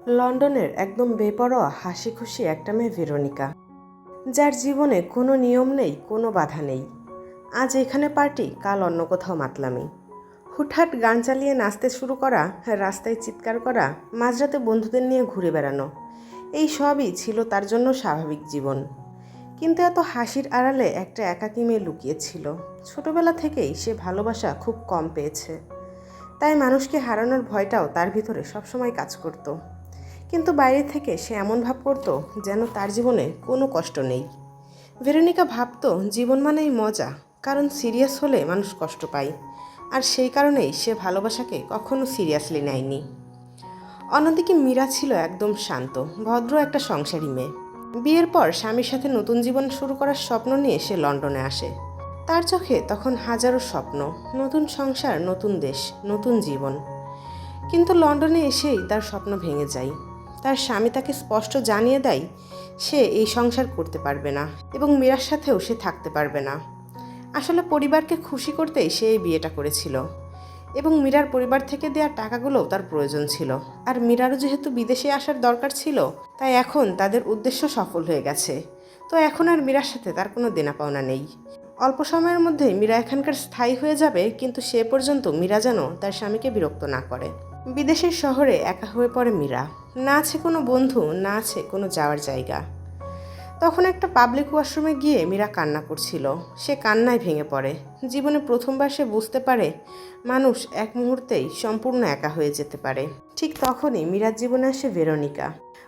লন্ডনের একদম বেপরোয়া হাসি খুশি একটা মেয়ে ভেরোনিকা, যার জীবনে কোনো নিয়ম নেই, কোনো বাধা নেই। আজ এখানে পার্টি, কাল অন্য কোথাও মাতলামি। হুটহাট গান চালিয়ে নাচতে শুরু করা, রাস্তায় চিৎকার করা, মাঝরাতে বন্ধুদের নিয়ে ঘুরে বেড়ানো, এই সবই ছিল তার জন্য স্বাভাবিক জীবন। কিন্তু এত হাসির আড়ালে একটা একাকী মেয়ে লুকিয়েছিল। ছোটবেলা থেকেই সে ভালোবাসা খুব কম পেয়েছে, তাই মানুষকে হারানোর ভয়টাও তার ভিতরে সবসময় কাজ করত। কিন্তু বাইরে থেকে সে এমন ভাব করত যেন তার জীবনে কোনো কষ্ট নেই। ভেরোনিকা ভাবত জীবন মানেই মজা, কারণ সিরিয়াস হলে মানুষ কষ্ট পায়, আর সেই কারণেই সে ভালোবাসাকে কখনো সিরিয়াসলি নেয়নি। অন্যদিকে মীরা ছিল একদম শান্ত, ভদ্র একটা সংসারী মেয়ে। বিয়ের পর স্বামীর সাথে নতুন জীবন শুরু করার স্বপ্ন নিয়ে সে লন্ডনে আসে। তার চোখে তখন হাজারো স্বপ্ন, নতুন সংসার, নতুন দেশ, নতুন জীবন। কিন্তু লন্ডনে এসেই তার স্বপ্ন ভেঙে যায়। তার স্বামী তাকে স্পষ্ট জানিয়ে দেয় সে এই সংসার করতে পারবে না এবং মীরার সাথেও সে থাকতে পারবে না। আসলে পরিবারকে খুশি করতেই সে এই বিয়েটা করেছিল এবং মীরার পরিবার থেকে দেওয়া টাকাগুলোও তার প্রয়োজন ছিল। আর মীরারও যেহেতু বিদেশে আসার দরকার ছিল, তাই এখন তাদের উদ্দেশ্য সফল হয়ে গেছে। তো এখন আর মীরার সাথে তার কোনো দেনা পাওনা নেই। অল্প সময়ের মধ্যেই মীরা এখানকার স্থায়ী হয়ে যাবে, কিন্তু সে পর্যন্ত মীরা যেন তার স্বামীকে বিরক্ত না করে। বিদেশের শহরে একা হয়ে পড়ে মীরা। না আছে কোনো বন্ধু, না আছে কোনো যাওয়ার জায়গা। তখন একটা পাবলিক ওয়াশরুমে গিয়ে মীরা কান্না করছিল। সে কান্নায় ভেঙে পড়ে। জীবনে প্রথমবার সে বুঝতে পারে মানুষ এক মুহূর্তেই সম্পূর্ণ একা হয়ে যেতে পারে। ঠিক তখনই মীরার জীবনে আসে ভেরোনিকা।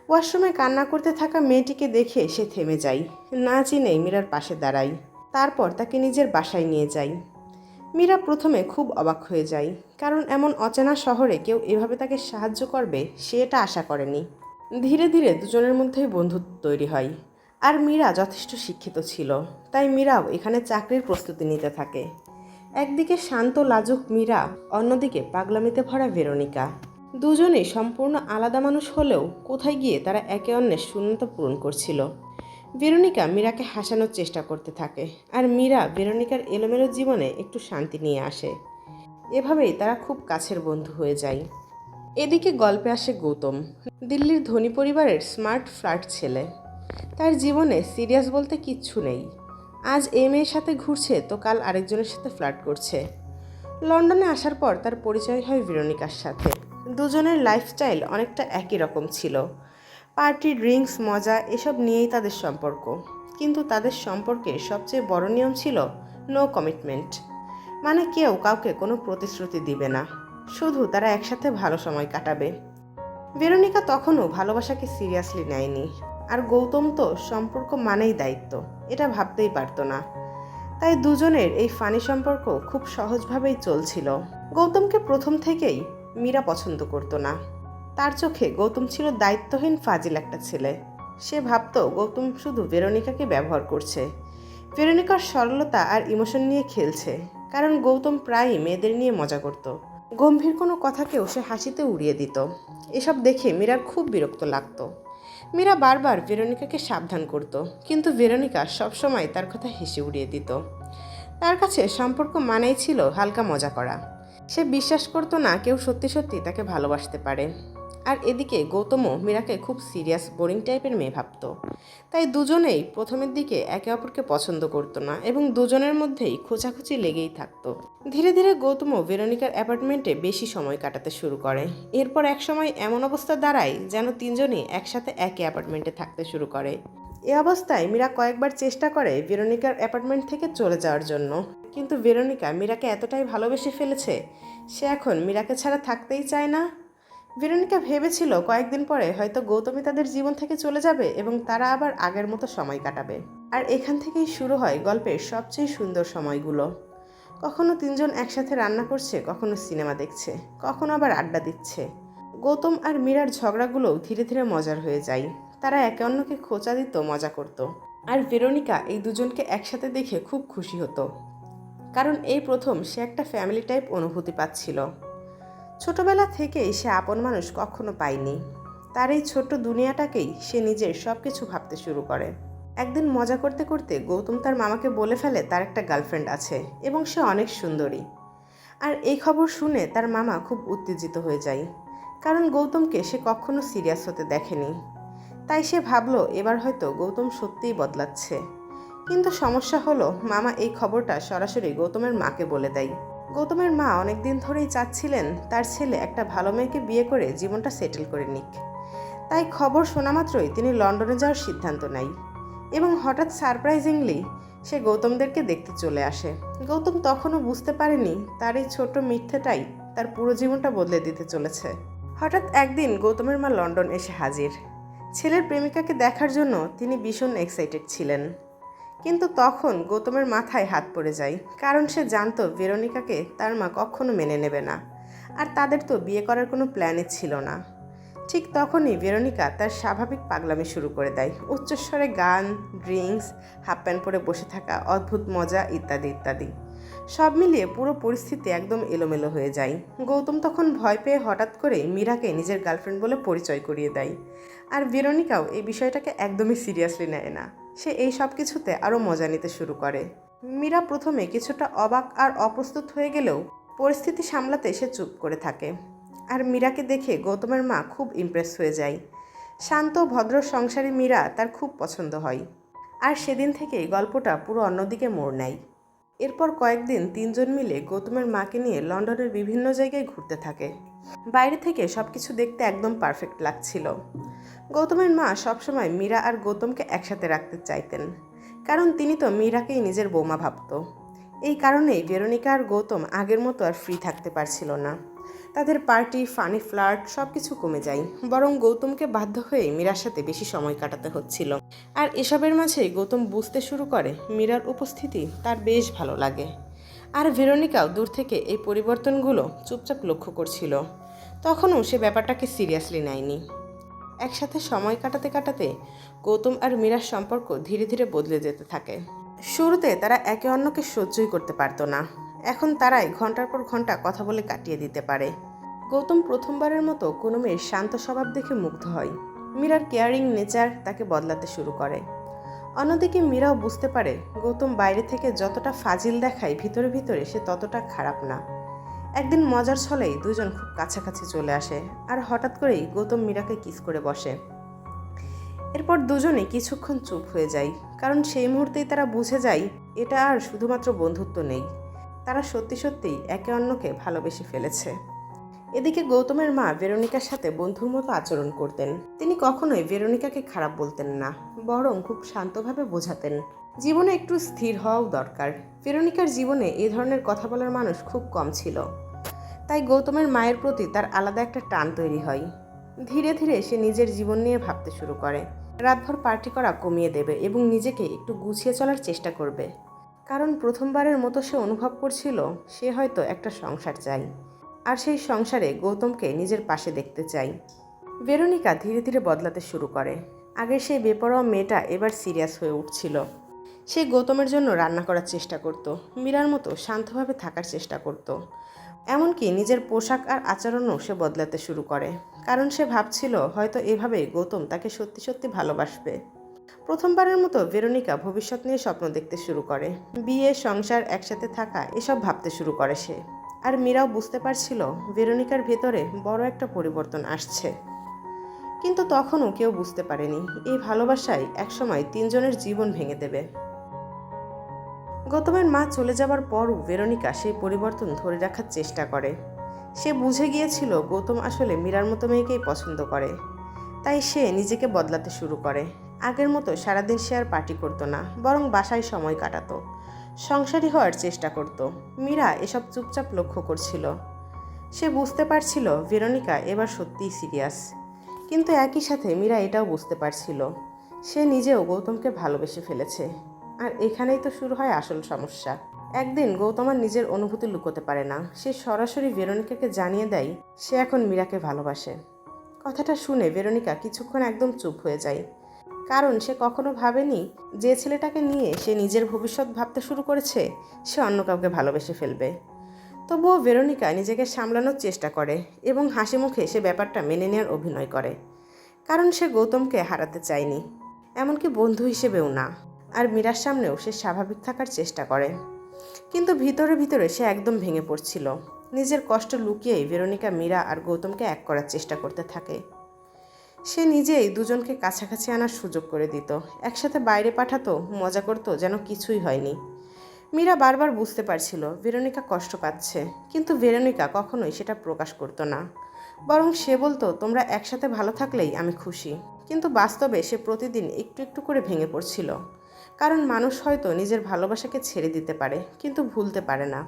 ওয়াশরুমে কান্না করতে থাকা মেয়েটিকে দেখে সে থেমে যায়। না চিনেই মীরার পাশে দাঁড়ায়। তারপর তাকে নিজের বাসায় নিয়ে যায়। মীরা প্রথমে খুব অবাক হয়ে যায়, কারণ এমন অচেনা শহরে কেউ এভাবে তাকে সাহায্য করবে সে এটা আশা করেনি। ধীরে ধীরে দুজনের মধ্যেই বন্ধুত্ব তৈরি হয়। আর মীরা যথেষ্ট শিক্ষিত ছিল, তাই মীরাও এখানে চাকরির প্রস্তুতি নিতে থাকে। একদিকে শান্ত লাজুক মীরা, অন্যদিকে পাগলামিতে ভরা ভেরোনিকা। দুজনেই সম্পূর্ণ আলাদা মানুষ হলেও কোথায় গিয়ে তারা একে অন্যের শূন্যতা পূরণ করছিল। ভেরোনিকা মীরাকে হাসানোর চেষ্টা করতে থাকে, আর মীরা ভেরোনিকার এলোমেলো জীবনে একটু শান্তি নিয়ে আসে। এভাবেই তারা খুব কাছের বন্ধু হয়ে যায়। এদিকে গল্পে আসে গৌতম, দিল্লির ধনী পরিবারের স্মার্ট ফ্ল্যাট ছেলে। তার জীবনে সিরিয়াস বলতে কিচ্ছু নেই। আজ এই মেয়ের সাথে ঘুরছে তো কাল আরেকজনের সাথে ফ্লার্ট করছে। লন্ডনে আসার পর তার পরিচয় হয় ভেরোনিকার সাথে। দুজনের লাইফস্টাইল অনেকটা একই রকম ছিল। পার্টি, ড্রিঙ্কস, মজা এসব নিয়েই তাদের সম্পর্ক। কিন্তু তাদের সম্পর্কের সবচেয়ে বড় নিয়ম ছিল নো কমিটমেন্ট। মানে কেউ কাউকে কোনো প্রতিশ্রুতি দিবে না, শুধু তারা একসাথে ভালো সময় কাটাবে। ভেরোনিকা তখনও ভালোবাসাকে সিরিয়াসলি নেয়নি, আর গৌতম তো সম্পর্ক মানেই দায়িত্ব, এটা ভাবতেই পারতো না। তাই দুজনের এই ফানি সম্পর্ক খুব সহজভাবেই চলছিল। গৌতমকে প্রথম থেকেই মীরা পছন্দ করতো না। তার চোখে গৌতম ছিল দায়িত্বহীন ফাজিল একটা ছেলে। সে ভাবতো গৌতম শুধু ভেরোনিকাকে ব্যবহার করছে, ভেরোনিকার সরলতা আর ইমোশন নিয়ে খেলছে। কারণ গৌতম প্রায়ই মেয়েদের নিয়ে মজা করত, গম্ভীর কোনো কথাকেও সে হাসিতে উড়িয়ে দিত। এসব দেখে মীরার খুব বিরক্ত লাগতো। মীরা বারবার ভেরোনিকাকে সাবধান করত, কিন্তু ভেরোনিকা সবসময় তার কথা হেসে উড়িয়ে দিত। তার কাছে সম্পর্ক মানেই ছিল হালকা মজা করা। সে বিশ্বাস করতো না কেউ সত্যি সত্যি তাকে ভালোবাসতে পারে। আর এদিকে গৌতমও মীরাকে খুব সিরিয়াস, বোরিং টাইপের মেয়ে ভাবত। তাই দুজনেই প্রথমের দিকে একে অপরকে পছন্দ করতো না এবং দুজনের মধ্যেই খোঁচাখুচি লেগেই থাকতো। ধীরে ধীরে গৌতমও ভেরোনিকার অ্যাপার্টমেন্টে বেশি সময় কাটাতে শুরু করে। এরপর এক সময় এমন অবস্থা দাঁড়ায় যেন তিনজনই একসাথে একই অ্যাপার্টমেন্টে থাকতে শুরু করে। এ অবস্থায় মীরা কয়েকবার চেষ্টা করে ভেরোনিকার অ্যাপার্টমেন্ট থেকে চলে যাওয়ার জন্য, কিন্তু ভেরোনিকা মীরাকে এতটাই ভালোবেসে ফেলেছে, সে এখন মীরাকে ছাড়া থাকতেই চায় না। ভেরোনিকা ভেবেছিল কয়েকদিন পরে হয়তো গৌতমী তাদের জীবন থেকে চলে যাবে এবং তারা আবার আগের মতো সময় কাটাবে। আর এখান থেকেই শুরু হয় গল্পের সবচেয়ে সুন্দর সময়গুলো। কখনো তিনজন একসাথে রান্না করছে, কখনো সিনেমা দেখছে, কখনো আবার আড্ডা দিচ্ছে। গৌতম আর মীরার ঝগড়াগুলোও ধীরে ধীরে মজার হয়ে যায়। তারা একে অন্যকে খোঁচা দিত, মজা করত। আর ভেরোনিকা এই দুজনকে একসাথে দেখে খুব খুশি হতো, কারণ এই প্রথম সে একটা ফ্যামিলি টাইপ অনুভূতি পাচ্ছিল। ছোটবেলা থেকেই সে আপন মানুষ কখনো পায়নি। তার এই ছোট্ট দুনিয়াটাকেই সে নিজের সব কিছু ভাবতে শুরু করে। একদিন মজা করতে করতে গৌতম তার মামাকে বলে ফেলে তার একটা গার্লফ্রেন্ড আছে এবং সে অনেক সুন্দরী। আর এই খবর শুনে তার মামা খুব উত্তেজিত হয়ে যায়। কারণ গৌতমকে সে কখনো সিরিয়াস হতে দেখেনি। তাই সে ভাবলো এবার হয়তো গৌতম সত্যিই বদলাচ্ছে। কিন্তু সমস্যা হলো মামা এই খবরটা সরাসরি গৌতমের মাকে বলে দেয়। গৌতমের মা অনেকদিন ধরেই চাচ্ছিলেন তার ছেলে একটা ভালো মেয়েকে বিয়ে করে জীবনটা সেটেল করে নিক। তাই খবর শোনা মাত্রই তিনি লন্ডনে যাওয়ার সিদ্ধান্ত নেয় এবং হঠাৎ সারপ্রাইজিংলি সে গৌতমদেরকে দেখতে চলে আসে। গৌতম তখনও বুঝতে পারেনি তার এই ছোট্ট মিথ্যেটাই তার পুরো জীবনটা বদলে দিতে চলেছে। হঠাৎ একদিন গৌতমের মা লন্ডন এসে হাজির। ছেলের প্রেমিকাকে দেখার জন্য তিনি ভীষণ এক্সাইটেড ছিলেন। কিন্তু তখন গৌতমের মাথায় হাত পড়ে যায়, কারণ সে জানতো ভেরোনিকাকে তার মা কখনো মেনে নেবে না, আর তাদের তো বিয়ে করার কোনো প্ল্যানই ছিল না। ঠিক তখনই ভেরোনিকা তার স্বাভাবিক পাগলামি শুরু করে দেয়। উচ্চস্বরে গান, ড্রিঙ্কস, হাফ প্যান্ট পরে বসে থাকা, অদ্ভুত মজা ইত্যাদি ইত্যাদি। সব মিলিয়ে পুরো পরিস্থিতি একদম এলোমেলো হয়ে যায়। গৌতম তখন ভয় পেয়ে হঠাৎ করে মীরাকে নিজের গার্লফ্রেন্ড বলে পরিচয় করিয়ে দেয়। আর ভেরোনিকাও এই বিষয়টাকে একদমই সিরিয়াসলি নেয় না। সে এই সব কিছুতে আরও মজা নিতে শুরু করে। মীরা প্রথমে কিছুটা অবাক আর অপ্রস্তুত হয়ে গেলেও পরিস্থিতি সামলাতে সে চুপ করে থাকে। আর মীরাকে দেখে গৌতমের মা খুব ইমপ্রেস হয়ে যায়। শান্ত ভদ্র সংসারী মীরা তার খুব পছন্দ হয়। আর সেদিন থেকেই গল্পটা পুরো অন্যদিকে মোড় নেয়। এরপর কয়েকদিন তিনজন মিলে গৌতমের মাকে নিয়ে লন্ডনের বিভিন্ন জায়গায় ঘুরতে থাকে। বাইরে থেকে সব কিছু দেখতে একদম পারফেক্ট লাগছিল। গৌতমের মা সবসময় মীরা আর গৌতমকে একসাথে রাখতে চাইতেন, কারণ তিনি তো মীরাকেই নিজের বৌমা ভাবত। এই কারণেই ভেরোনিকা আর গৌতম আগের মতো আর ফ্রি থাকতে পারছিল না। তাদের পার্টি, ফানি ফ্লার্ট সব কিছু কমে যায়, বরং গৌতমকে বাধ্য হয়ে মীরার সাথে বেশি সময় কাটাতে হচ্ছিল। আর এসবের মাঝেই গৌতম বুঝতে শুরু করে মীরার উপস্থিতি তার বেশ ভালো লাগে। আর ভেরোনিকাও দূর থেকে এই পরিবর্তনগুলো চুপচাপ লক্ষ্য করছিল। তখনও সে ব্যাপারটাকে সিরিয়াসলি নেয়নি। একসাথে সময় কাটাতে কাটাতে গৌতম আর মীরার সম্পর্ক ধীরে ধীরে বদলে যেতে থাকে। শুরুতে তারা একে অন্যকে সহ্যই করতে পারতো না। এখন তারাই ঘন্টার পর ঘন্টা কথা বলে কাটিয়ে দিতে পারে। গৌতম প্রথমবারের মতো কোনো মেয়ের শান্ত স্বভাব দেখে মুগ্ধ হয়। মীরার কেয়ারিং নেচার তাকে বদলাতে শুরু করে। অন্যদিকে মীরাও বুঝতে পারে গৌতম বাইরে থেকে যতটা ফাজিল দেখায়, ভিতরে ভিতরে সে ততটা খারাপ না। একদিন মজার ছলেই দুজন খুব কাছাকাছি চলে আসে, আর হঠাৎ করেই গৌতম মীরাকে কিস করে বসে। এরপর দুজনে কিছুক্ষণ চুপ হয়ে যায়, কারণ সেই মুহূর্তেই তারা বুঝে যায় এটা আর শুধুমাত্র বন্ধুত্ব নেই, তারা সত্যি সত্যিই একে অন্যকে ভালোবেসে ফেলেছে। এদিকে গৌতমের মা ভেরোনিকার সাথে বন্ধুর মতো আচরণ করতেন। তিনি কখনোই ভেরোনিকাকে খারাপ বলতেন না, বরং খুব শান্তভাবে বোঝাতেন জীবনে একটু স্থির হওয়াও দরকার। ভেরোনিকার জীবনে এই ধরনের কথা বলার মানুষ খুব কম ছিল, তাই গৌতমের মায়ের প্রতি তার আলাদা একটা টান তৈরি হয়। ধীরে ধীরে সে নিজের জীবন নিয়ে ভাবতে শুরু করে। রাতভর পার্টি করা কমিয়ে দেবে এবং নিজেকে একটু গুছিয়ে চলার চেষ্টা করবে, কারণ প্রথমবারের মতো সে অনুভব করছিল সে হয়তো একটা সংসার চাই, আর সেই সংসারে গৌতমকে নিজের পাশে দেখতে চাই। ভেরোনিকা ধীরে ধীরে বদলাতে শুরু করে। আগে সেই বেপরোয়া মেয়েটা এবার সিরিয়াস হয়ে উঠছিল। সে গৌতমের জন্য রান্না করার চেষ্টা করত, মীরার মতো শান্তভাবে থাকার চেষ্টা করত। এমনকি নিজের পোশাক আর আচরণও সে বদলাতে শুরু করে, কারণ সে ভাবছিল হয়তো এভাবে গৌতম তাকে সত্যি সত্যি ভালোবাসবে। প্রথমবারের মতো ভেরোনিকা ভবিষ্যৎ নিয়ে স্বপ্ন দেখতে শুরু করে। বিয়ে, সংসার, একসাথে থাকা এসব ভাবতে শুরু করে সে। আর মীরাও বুঝতে পারছিল ভেরোনিকার ভেতরে বড় একটা পরিবর্তন আসছে। কিন্তু তখনও কেউ বুঝতে পারেনি এই ভালোবাসায় একসময় তিনজনের জীবন ভেঙে দেবে। গৌতমের মা চলে যাবার পরও ভেরোনিকা সেই পরিবর্তন ধরে রাখার চেষ্টা করে। সে বুঝে গিয়েছিল গৌতম আসলে মীরার মতো মেয়েকেই পছন্দ করে, তাই সে নিজেকে বদলাতে শুরু করে। আগের মতো সারাদিন সে আর পার্টি করতো না, বরং বাসায় সময় কাটাতো, সংসারী হওয়ার চেষ্টা করত। মীরা এসব চুপচাপ লক্ষ্য করছিল। সে বুঝতে পারছিল ভেরোনিকা এবার সত্যিই সিরিয়াস, কিন্তু একই সাথে মীরা এটাও বুঝতে পারছিল সে নিজেও গৌতমকে ভালোবেসে ফেলেছে। আর এখানেই তো শুরু হয় আসল সমস্যা। একদিন গৌতম আর নিজের অনুভূতি লুকোতে পারে না। সে সরাসরি ভেরোনিকাকে জানিয়ে দেয় সে এখন মীরাকে ভালোবাসে। কথাটা শুনে ভেরোনিকা কিছুক্ষণ একদম চুপ হয়ে যায়, কারণ সে কখনো ভাবেনি যে ছেলেটাকে নিয়ে সে নিজের ভবিষ্যৎ ভাবতে শুরু করেছে সে অন্য কাউকে ভালোবেসে ফেলবে। তবুও ভেরোনিকা নিজেকে সামলানোর চেষ্টা করে এবং হাসি মুখে সে ব্যাপারটা মেনে নেওয়ার অভিনয় করে, কারণ সে গৌতমকে হারাতে চায়নি, এমনকি বন্ধু হিসেবেও না। আর মীরার সামনেও সে স্বাভাবিক থাকার চেষ্টা করে। কিন্তু ভিতরে ভিতরে সে একদম ভেঙে পড়ছিল। নিজের কষ্ট লুকিয়েই ভেরোনিকা মীরা আর গৌতমকে এক করার চেষ্টা করতে থাকে। সে নিজেই দুজনকে কাছাকাছি আনার সুযোগ করে দিত, একসাথে বাইরে পাঠাতো, মজা করতো যেন কিছুই হয়নি। মীরা বারবার বুঝতে পারছিল ভেরোনিকা কষ্ট পাচ্ছে, কিন্তু ভেরোনিকা কখনোই সেটা প্রকাশ করতো না। বরং সে বলতো, তোমরা একসাথে ভালো থাকলেই আমি খুশি। কিন্তু বাস্তবে সে প্রতিদিন একটু একটু করে ভেঙে পড়ছিল। কারণ মানুষ হয়তো নিজের ভালোবাসাকে ছেড়ে দিতে পারে, কিন্তু ভুলতে পারে না।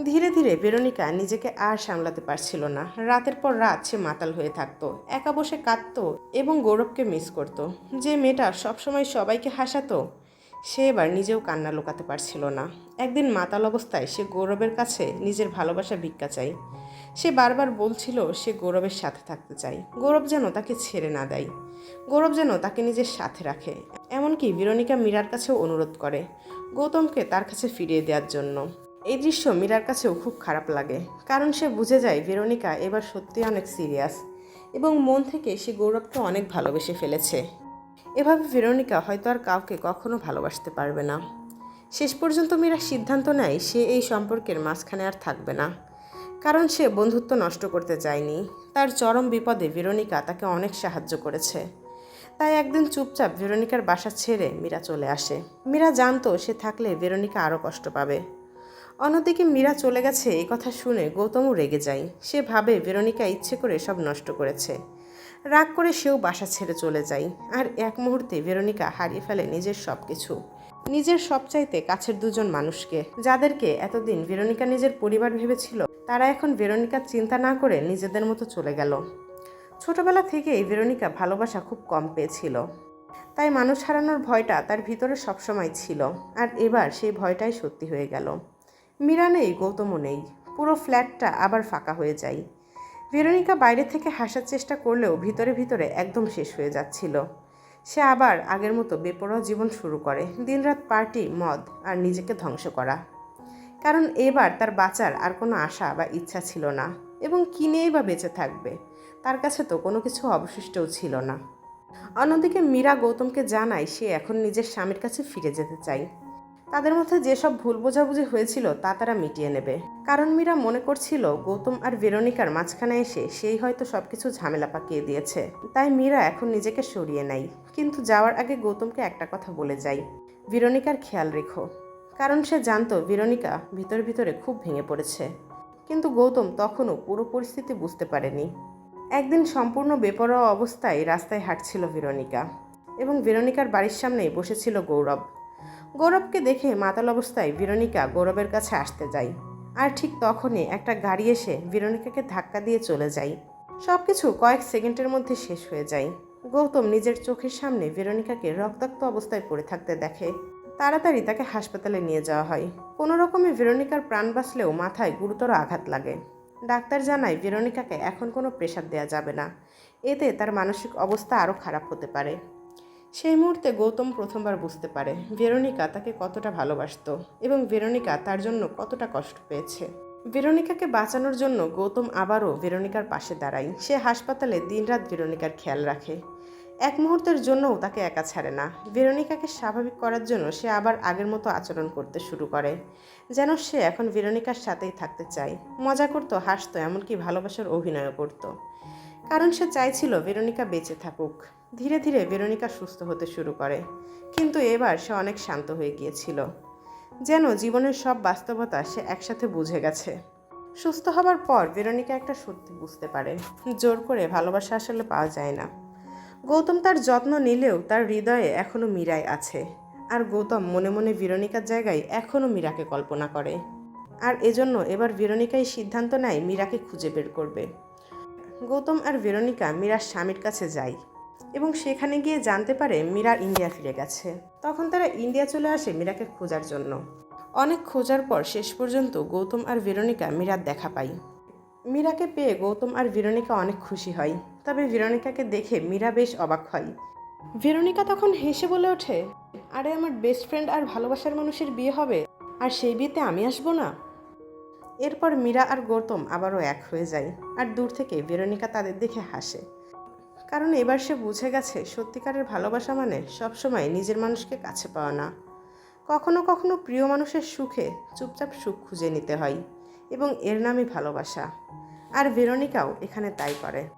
ধীরে ধীরে ভেরোনিকা নিজেকে আর সামলাতে পারছিল না। রাতের পর রাত সে মাতাল হয়ে থাকতো, একা বসে কাঁদতো এবং গৌরবকে মিস করত। যে মেয়েটা সবসময় সবাইকে হাসাতো, সে এবার নিজেও কান্না লুকাতে পারছিল না। একদিন মাতাল অবস্থায় সে গৌরবের কাছে নিজের ভালোবাসা ভিক্ষা চায়। সে বারবার বলছিল সে গৌরবের সাথে থাকতে চায়, গৌরব যেন তাকে ছেড়ে না দেয়, গৌরব যেন তাকে নিজের সাথে রাখে। এমনকি ভেরোনিকা মীরার কাছেও অনুরোধ করে গৌতমকে তার কাছে ফিরিয়ে দেওয়ার জন্য। এই দৃশ্য মীরার কাছেও খুব খারাপ লাগে, কারণ সে বুঝে যায় ভেরোনিকা এবার সত্যি অনেক সিরিয়াস এবং মন থেকে সে গৌরবকে অনেক ভালোবেসে ফেলেছে। এভাবে ভেরোনিকা হয়তো আর কাউকে কখনো ভালোবাসতে পারবে না। শেষ পর্যন্ত মীরা সিদ্ধান্ত নেয় সে এই সম্পর্কের মাঝখানে আর থাকবে না, কারণ সে বন্ধুত্ব নষ্ট করতে চায়নি। তার চরম বিপদে ভেরোনিকা তাকে অনেক সাহায্য করেছে। তাই একদিন চুপচাপ ভেরোনিকার বাসা ছেড়ে মীরা চলে আসে। মীরা জানতো সে থাকলে ভেরোনিকা আরও কষ্ট পাবে। অন্যদিকে মীরা চলে গেছে এই কথা শুনে গৌতমও রেগে যায়। সে ভাবে ভেরোনিকা ইচ্ছে করে সব নষ্ট করেছে। রাগ করে সেও বাসা ছেড়ে চলে যায়। আর এক মুহূর্তে ভেরোনিকা হারিয়ে ফেলে নিজের সব কিছু, নিজের সবচাইতে কাছের দুজন মানুষকে, যাদেরকে এতদিন ভেরোনিকা নিজের পরিবার ভেবেছিল। তারা এখন ভেরোনিকার চিন্তা না করে নিজেদের মতো চলে গেল। ছোটবেলা থেকেই ভেরোনিকা ভালোবাসা খুব কম পেয়েছিল, তাই মানুষ হারানোর ভয়টা তার ভিতরে সবসময় ছিল। আর এবার সেই ভয়টাই সত্যি হয়ে গেল। মীরা নেই, গৌতমও নেই। পুরো ফ্ল্যাটটা আবার ফাঁকা হয়ে যায়। ভেরোনিকা বাইরে থেকে হাসার চেষ্টা করলেও ভিতরে ভিতরে একদম শেষ হয়ে যাচ্ছিল। সে আবার আগের মতো বেপরোয়া জীবন শুরু করে, দিনরাত পার্টি, মদ আর নিজেকে ধ্বংস করা। কারণ এবার তার বাঁচার আর কোনো আশা বা ইচ্ছা ছিল না, এবং কী নিয়েই বা বেঁচে থাকবে, তার কাছে তো কোনো কিছু অবশিষ্টও ছিল না। অন্যদিকে মীরা গৌতমকে জানায় সে এখন নিজের স্বামীর কাছে ফিরে যেতে চায়। তাদের মধ্যে যেসব ভুল বোঝাবুঝি হয়েছিল তা তারা মিটিয়ে নেবে। কারণ মীরা মনে করছিল গৌতম আর ভেরোনিকার মাঝখানে এসে সেই হয়তো সবকিছু ঝামেলা পাকিয়ে দিয়েছে। তাই মীরা এখন নিজেকে সরিয়ে নেয়, কিন্তু যাওয়ার আগে গৌতমকে একটা কথা বলে যায়, ভেরোনিকার খেয়াল রেখো। কারণ সে জানতো ভেরোনিকা ভিতরে ভিতরে খুব ভেঙে পড়েছে। কিন্তু গৌতম তখনও পুরো পরিস্থিতি বুঝতে পারেনি। একদিন সম্পূর্ণ বেপরোয়া অবস্থায় রাস্তায় হাঁটছিল ভেরোনিকা, এবং ভেরোনিকার বাড়ির সামনেই বসেছিল গৌরব। গৌরবকে দেখে মাতাল অবস্থায় ভেরোনিকা গৌরবের কাছে আসতে যায়। আর ঠিক তখনই একটা গাড়ি এসে ভেরোনিকাকে ধাক্কা দিয়ে চলে যায়। সব কিছু কয়েক সেকেন্ডের মধ্যে শেষ হয়ে যায়। গৌতম নিজের চোখের সামনে ভেরোনিকাকে রক্তাক্ত অবস্থায় পড়ে থাকতে দেখে। তাড়াতাড়ি তাকে হাসপাতালে নিয়ে যাওয়া হয়। কোনো রকমে ভেরোনিকার প্রাণ বাঁচলেও মাথায় গুরুতর আঘাত লাগে। ডাক্তার জানায় ভেরোনিকাকে এখন কোনো প্রেসার দেওয়া যাবে না, এতে তার মানসিক অবস্থা আরও খারাপ হতে পারে। সেই মুহূর্তে গৌতম প্রথমবার বুঝতে পারে ভেরোনিকা তাকে কতটা ভালোবাসতো এবং ভেরোনিকা তার জন্য কতটা কষ্ট পেয়েছে। ভেরোনিকাকে বাঁচানোর জন্য গৌতম আবারও ভেরোনিকার পাশে দাঁড়ায়। সে হাসপাতালে দিনরাত ভেরোনিকার খেয়াল রাখে, এক মুহূর্তের জন্যও তাকে একা ছাড়ে না। ভেরোনিকাকে স্বাভাবিক করার জন্য সে আবার আগের মতো আচরণ করতে শুরু করে, যেন সে এখন ভেরোনিকার সাথেই থাকতে চায়। মজা করতো, হাসতো, এমনকি ভালোবাসার অভিনয়ও করত। কারণ সে চাইছিল ভেরোনিকা বেঁচে থাকুক। ধীরে ধীরে ভেরোনিকা সুস্থ হতে শুরু করে, কিন্তু এবার সে অনেক শান্ত হয়ে গিয়েছিল। যেন জীবনের সব বাস্তবতা সে একসাথে বুঝে গেছে। সুস্থ হবার পর ভেরোনিকা একটা সত্যি বুঝতে পারে, জোর করে ভালোবাসা আসলে পাওয়া যায় না। গৌতম তার যত্ন নিলেও তার হৃদয়ে এখনও মীরাই আছে। আর গৌতম মনে মনে ভেরোনিকার জায়গায় এখনও মীরাকে কল্পনা করে। আর এজন্য এবার ভেরোনিকাই সিদ্ধান্ত নেয় মীরাকে খুঁজে বের করবে। গৌতম আর ভেরোনিকা মীরার স্বামীর কাছে যায় এবং সেখানে গিয়ে জানতে পারে মীরা ইন্ডিয়া ফিরে গেছে। তখন তারা ইন্ডিয়া চলে আসে মীরাকে খোঁজার জন্য। অনেক খোঁজার পর শেষ পর্যন্ত গৌতম আর ভেরোনিকা মীরার দেখা পায়। মীরাকে পেয়ে গৌতম আর ভেরোনিকা অনেক খুশি হয়, তবে ভেরোনিকাকে দেখে মীরা বেশ অবাক হয়। ভেরোনিকা তখন হেসে বলে ওঠে, আরে আমার বেস্ট ফ্রেন্ড আর ভালোবাসার মানুষের বিয়ে হবে, আর সেই বিয়েতে আমি আসবো না? এরপর মীরা আর গৌতম আবারও এক হয়ে যায়, আর দূর থেকে ভেরোনিকা তাদের দেখে হাসে। কারণ এবার সে বুঝে গেছে সত্যিকারের ভালোবাসা মানে সবসময় নিজের মানুষকে কাছে পাওয়া না, কখনো কখনো প্রিয় মানুষের সুখে চুপচাপ সুখ খুঁজে নিতে হয়, এবং এর নামই ভালোবাসা। আর ভেরোনিকাও এখানে তাই করে।